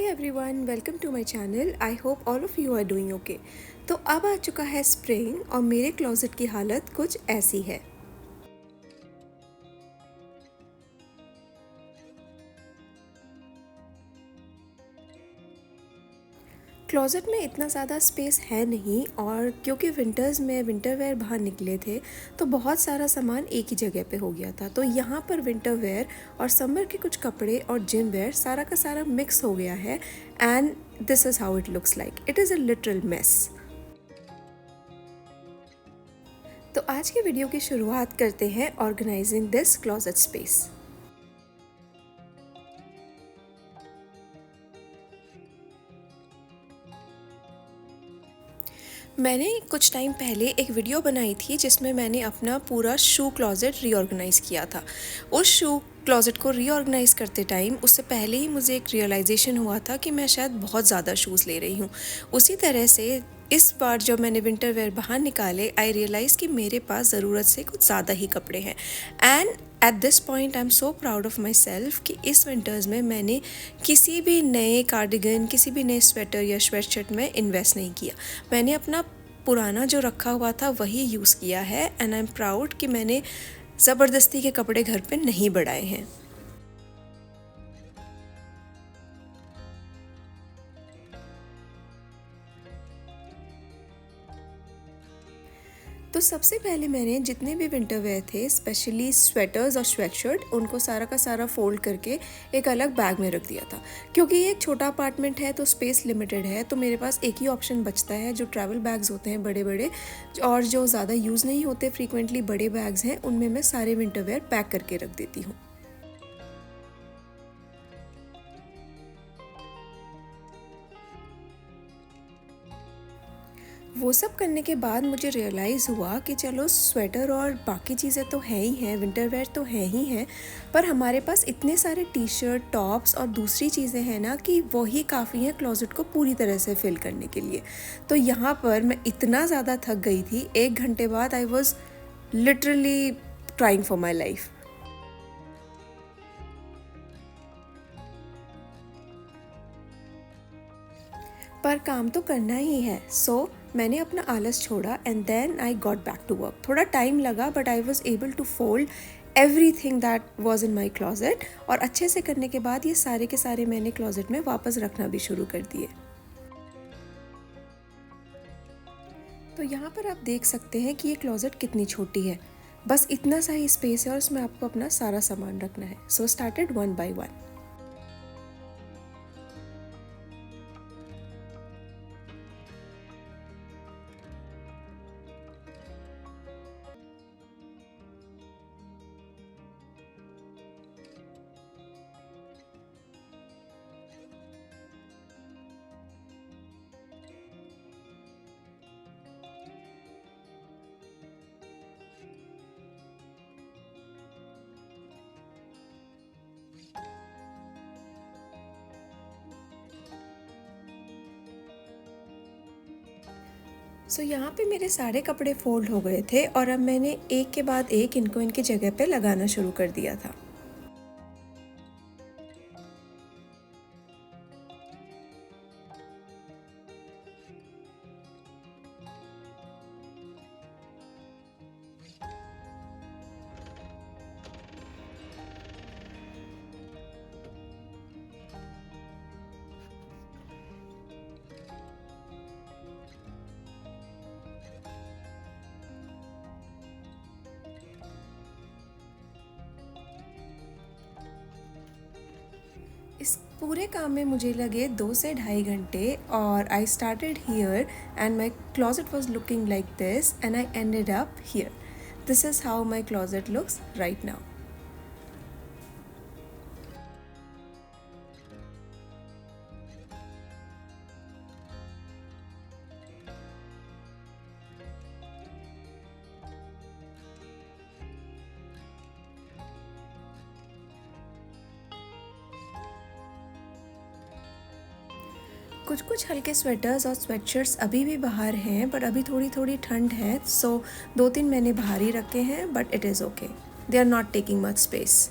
Everyone, welcome to my channel. I hope all of you are doing okay. तो अब आ चुका है spring और मेरे क्लोज़ेट की हालत कुछ ऐसी है। क्लोज़ेट में इतना ज़्यादा स्पेस है नहीं, और क्योंकि विंटर्स में विंटर वेयर बाहर निकले थे तो बहुत सारा सामान एक ही जगह पे हो गया था। तो यहाँ पर विंटर वेयर और समर के कुछ कपड़े और जिम वेयर सारा का सारा मिक्स हो गया है। And this is how it looks like. It is a literal mess. तो आज के वीडियो की शुरुआत करते हैं ऑर्गेनाइजिंग दिस क्लोजेट स्पेस। मैंने कुछ टाइम पहले एक वीडियो बनाई थी जिसमें मैंने अपना पूरा शू क्लोजेट रीऑर्गेनाइज़ किया था। उस शू क्लोजेट को रीऑर्गेनाइज़ करते टाइम उससे पहले ही मुझे एक रियलाइजेशन हुआ था कि मैं शायद बहुत ज़्यादा शूज़ ले रही हूँ। उसी तरह से इस बार जब मैंने विंटर वेयर बाहर निकाले, आई रियलाइज़ कि मेरे पास ज़रूरत से कुछ ज़्यादा ही कपड़े हैं। And at this point I am so proud of my self कि इस विंटर्स में मैंने किसी भी नए कार्डिगन, किसी भी नए स्वेटर या स्वेट शर्ट में इन्वेस्ट नहीं किया। मैंने अपना पुराना जो रखा हुआ था वही यूज़ किया है। एंड आई एम प्राउड कि मैंने ज़बरदस्ती के कपड़े घर पे नहीं बढ़ाए हैं। तो सबसे पहले मैंने जितने भी विंटर वेयर थे, स्पेशली स्वेटर्स और स्वेटशर्ट, उनको सारा का सारा फोल्ड करके एक अलग बैग में रख दिया था। क्योंकि ये एक छोटा अपार्टमेंट है तो स्पेस लिमिटेड है, तो मेरे पास एक ही ऑप्शन बचता है। जो ट्रैवल बैग्स होते हैं बड़े बड़े और जो ज़्यादा यूज़ नहीं होते फ्रीक्वेंटली, बड़े बैग्स हैं, उनमें मैं सारे विंटर वेयर पैक करके रख देती हूँ। वो सब करने के बाद मुझे रियलाइज़ हुआ कि चलो स्वेटर और बाकी चीज़ें तो हैं ही हैं, विंटर वेयर तो हैं ही हैं, पर हमारे पास इतने सारे टी शर्ट, टॉप्स और दूसरी चीज़ें हैं ना कि वही काफ़ी हैं क्लोजेट को पूरी तरह से फिल करने के लिए। तो यहाँ पर मैं इतना ज़्यादा थक गई थी, 1 घंटे बाद I was literally trying for my life. पर काम तो करना ही है, सो मैंने अपना आलस छोड़ा and then I got back to work. थोड़ा टाइम लगा but I was able to fold everything that was in my closet, और अच्छे से करने के बाद ये सारे के सारे मैंने क्लोजेट में वापस रखना भी शुरू कर दिए। तो यहाँ पर आप देख सकते हैं कि ये क्लोजेट कितनी छोटी है। बस इतना सा ही स्पेस है और उसमें आपको अपना सारा सामान रखना है। So started one by one. So यहाँ पे मेरे सारे कपड़े फोल्ड हो गए थे और अब मैंने एक के बाद एक इनको इनकी जगह पे लगाना शुरू कर दिया था। इस पूरे काम में मुझे लगे 2 से ढाई घंटे, और I started here and my closet was looking like this and I ended up here. This is how my closet looks right now. कुछ कुछ हल्के स्वेटर्स और स्वेटशर्ट्स अभी भी बाहर हैं, बट अभी थोड़ी थोड़ी ठंड है, सो 2-3 मैंने बाहर ही रखे हैं, but it is okay. They are not taking much space.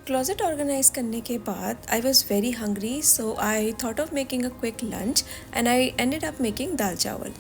Closet organize करने के बाद I was very hungry, so I thought of making a quick lunch and I ended up making dal chawal.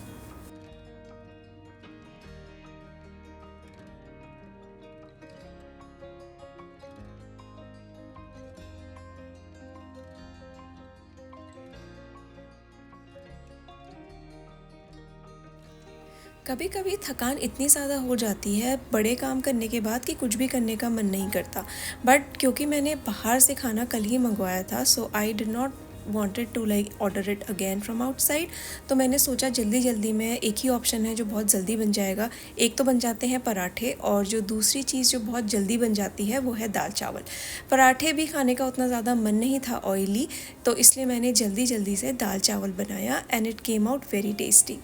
कभी कभी थकान इतनी ज़्यादा हो जाती है बड़े काम करने के बाद कि कुछ भी करने का मन नहीं करता, बट क्योंकि मैंने बाहर से खाना कल ही मंगवाया था, so I did not wanted to like order it again from outside. तो मैंने सोचा जल्दी जल्दी में एक ही ऑप्शन है जो बहुत जल्दी बन जाएगा। एक तो बन जाते हैं पराठे, और जो दूसरी चीज़ जो बहुत जल्दी बन जाती है वो है दाल चावल। पराठे भी खाने का उतना ज़्यादा मन नहीं था ऑयली, तो इसलिए मैंने जल्दी जल्दी से दाल चावल बनाया and it came out very tasty.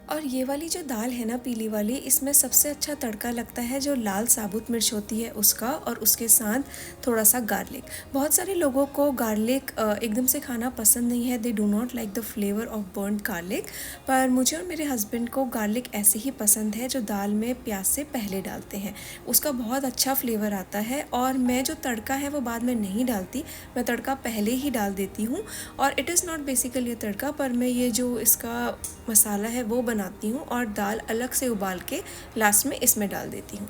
और ये वाली जो दाल है ना पीली वाली, इसमें सबसे अच्छा तड़का लगता है जो लाल साबुत मिर्च होती है उसका, और उसके साथ थोड़ा सा गार्लिक। बहुत सारे लोगों को गार्लिक एकदम से खाना पसंद नहीं है, they do not like the flavour of burned garlic, पर मुझे और मेरे हस्बैंड को गार्लिक ऐसे ही पसंद है जो दाल में प्याज से पहले डालते हैं। उसका बहुत अच्छा फ्लेवर आता है, और मैं जो तड़का है वो बाद में नहीं डालती, मैं तड़का पहले ही डाल देती हूँ। और इट इज़ नॉट बेसिकली तड़का, पर मैं ये जो इसका मसाला है वो बनाती हूँ और दाल अलग से उबाल के लास्ट में इसमें डाल देती हूँ।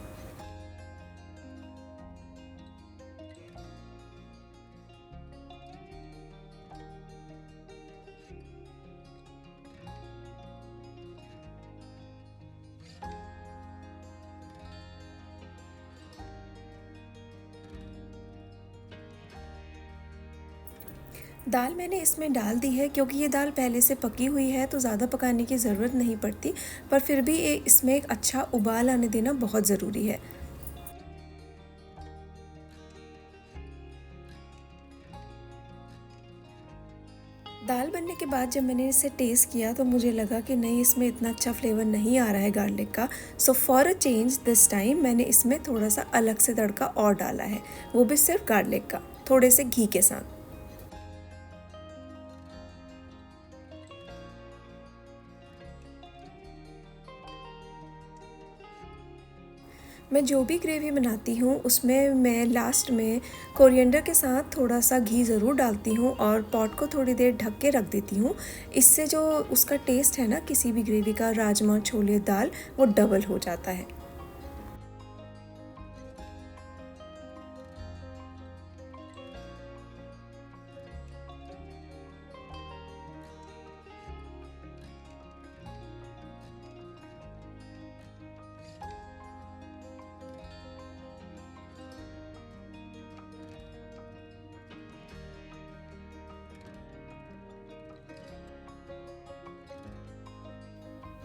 दाल मैंने इसमें डाल दी है क्योंकि ये दाल पहले से पकी हुई है, तो ज़्यादा पकाने की ज़रूरत नहीं पड़ती, पर फिर भी इसमें एक अच्छा उबाल आने देना बहुत ज़रूरी है। दाल बनने के बाद जब मैंने इसे टेस्ट किया तो मुझे लगा कि नहीं, इसमें इतना अच्छा फ्लेवर नहीं आ रहा है गार्लिक का। So for a change this time मैंने इसमें थोड़ा सा अलग से तड़का और डाला है, वो भी सिर्फ गार्लिक का, थोड़े से घी के साथ। मैं जो भी ग्रेवी बनाती हूँ उसमें मैं लास्ट में कोरिएंडर के साथ थोड़ा सा घी ज़रूर डालती हूँ और पॉट को थोड़ी देर ढक के रख देती हूँ। इससे जो उसका टेस्ट है ना किसी भी ग्रेवी का, राजमा छोले दाल, वो डबल हो जाता है।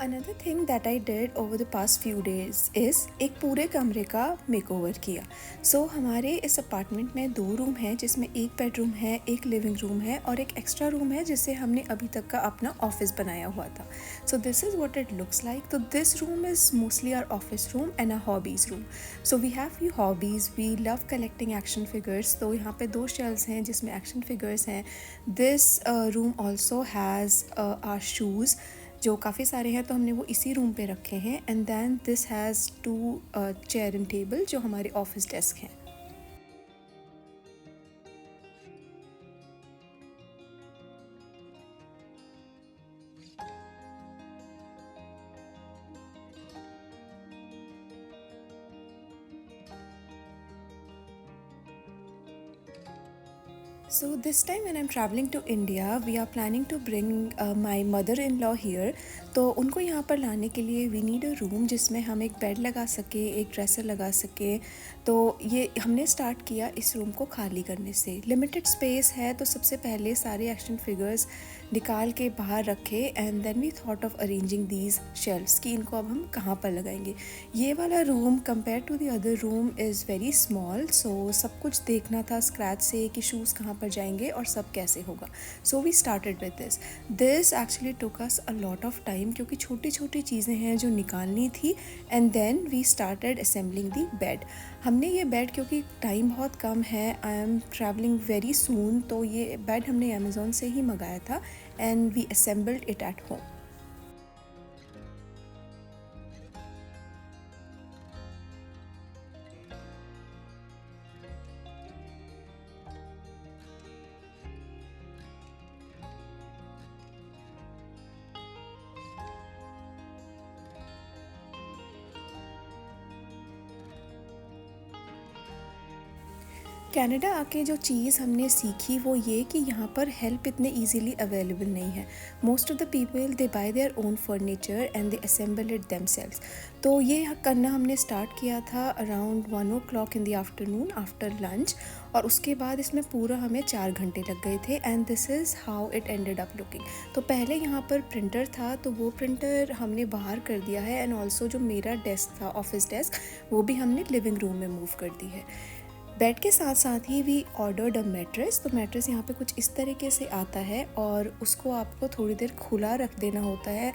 Another thing that I did over the past few days is एक पूरे कमरे का मेकओवर किया। हमारे इस अपार्टमेंट में 2 रूम हैं, जिसमें एक बेडरूम है, एक लिविंग रूम है और एक एक्स्ट्रा रूम है जिसे हमने अभी तक का अपना ऑफिस बनाया हुआ था। This is what it looks like. तो this room is mostly our office room and our hobbies room. We have few hobbies, we love collecting action figures. तो यहाँ पे 2 शेल्व्स हैं जिसमें एक्शन फिगर्स हैं। This room also has our shoes जो काफ़ी सारे हैं, तो हमने वो इसी रूम पे रखे हैं। And then this has 2 chair and table जो हमारे ऑफिस डेस्क हैं। So this time when I'm traveling to India, we are planning to bring my mother-in-law here. तो उनको यहाँ पर लाने के लिए we need a room जिसमें हम एक बेड लगा सके, एक ड्रेसर लगा सके। तो ये हमने स्टार्ट किया इस रूम को खाली करने से। लिमिटेड स्पेस है, तो सबसे पहले सारे एक्शन फिगर्स निकाल के बाहर रखे and then we thought of arranging these shelves कि इनको अब हम कहाँ पर लगाएंगे। ये वाला room compare to the other room is very small, so सब कुछ देखना था स्क्रैच से कि शूज़ कहाँ पर जाएंगे और सब कैसे होगा। We started with this actually took us a lot of time क्योंकि छोटी छोटी चीज़ें हैं जो निकालनी थी। And then we started assembling the bed. हमने ये बेड, क्योंकि टाइम बहुत कम है, I am travelling very soon, तो ये बेड हमने अमेज़ोन से ही मंगाया था and we assembled it at home. Canada आके जो चीज़ हमने सीखी वो ये कि यहाँ पर हेल्प इतने इजीली अवेलेबल नहीं है। Most of the people they bye their own furniture and they assemble it themselves. तो ये करना हमने स्टार्ट किया था around 1 o'clock in the afternoon after lunch, और उसके बाद इसमें पूरा हमें 4 घंटे लग गए थे and this is how it ended up looking. तो पहले यहाँ पर प्रिंटर था, तो वो प्रिंटर हमने बाहर कर दिया है एंड ऑल्सो जो मेरा डेस्क था, ऑफिस डेस्क, वो भी हमने लिविंग रूम में मूव कर दी है। बेड के साथ साथ ही वी ऑर्डर्ड अ मैट्रेस। तो मैट्रेस यहाँ पे कुछ इस तरीके से आता है और उसको आपको थोड़ी देर खुला रख देना होता है,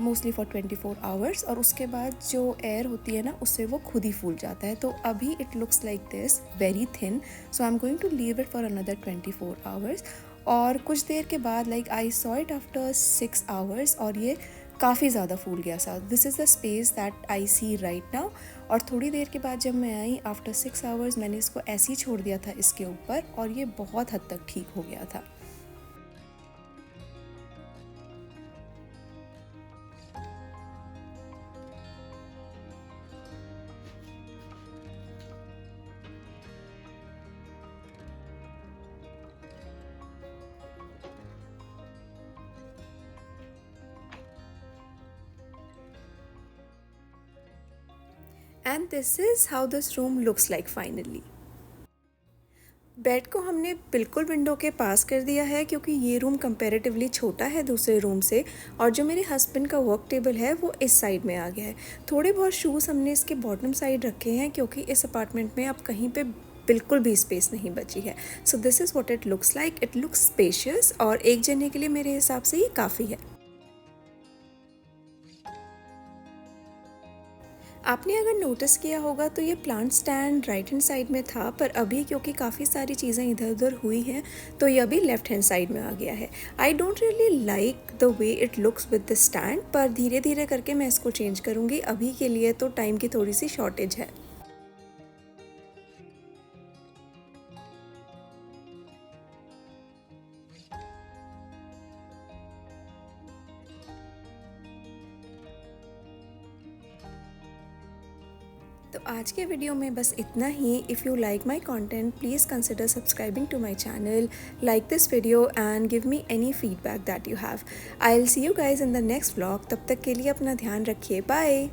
मोस्टली फॉर 24 आवर्स, और उसके बाद जो एयर होती है ना उससे वो खुद ही फूल जाता है। तो अभी it looks like this, very thin, so I am going to leave it for another 24 hours. और कुछ देर के बाद like I saw it after 6 hours और ये काफ़ी ज़्यादा फूल गया था। This is the space that I see right now. और थोड़ी देर के बाद जब मैं आई आफ्टर 6 आवर्स, मैंने इसको ऐसे ही छोड़ दिया था इसके ऊपर और ये बहुत हद तक ठीक हो गया था। And this is how this room looks like finally. Bed को हमने बिल्कुल विंडो के पास कर दिया है क्योंकि ये रूम कंपैरेटिवली छोटा है दूसरे रूम से, और जो मेरे हस्बैंड का वर्क टेबल है वो इस साइड में आ गया है। थोड़े बहुत शूज़ हमने इसके बॉटम साइड रखे हैं क्योंकि इस अपार्टमेंट में अब कहीं पे बिल्कुल भी स्पेस नहीं बची है। So this is what it looks like. It looks spacious और एक जने के लिए मेरे हिसाब से ये काफ़ी है। आपने अगर नोटिस किया होगा तो ये plant stand right hand side में था, पर अभी क्योंकि काफ़ी सारी चीज़ें इधर उधर हुई हैं तो ये अभी लेफ़्ट हैंड साइड में आ गया है। I don't really like the way it looks with the stand, पर धीरे धीरे करके मैं इसको चेंज करूँगी। अभी के लिए तो टाइम की थोड़ी सी शॉर्टेज है। तो आज के वीडियो में बस इतना ही। If you like my content please consider subscribing to my channel, like this video and give me any feedback that you have. I will see you guys in the next vlog. तब तक के लिए अपना ध्यान रखिए। Bye.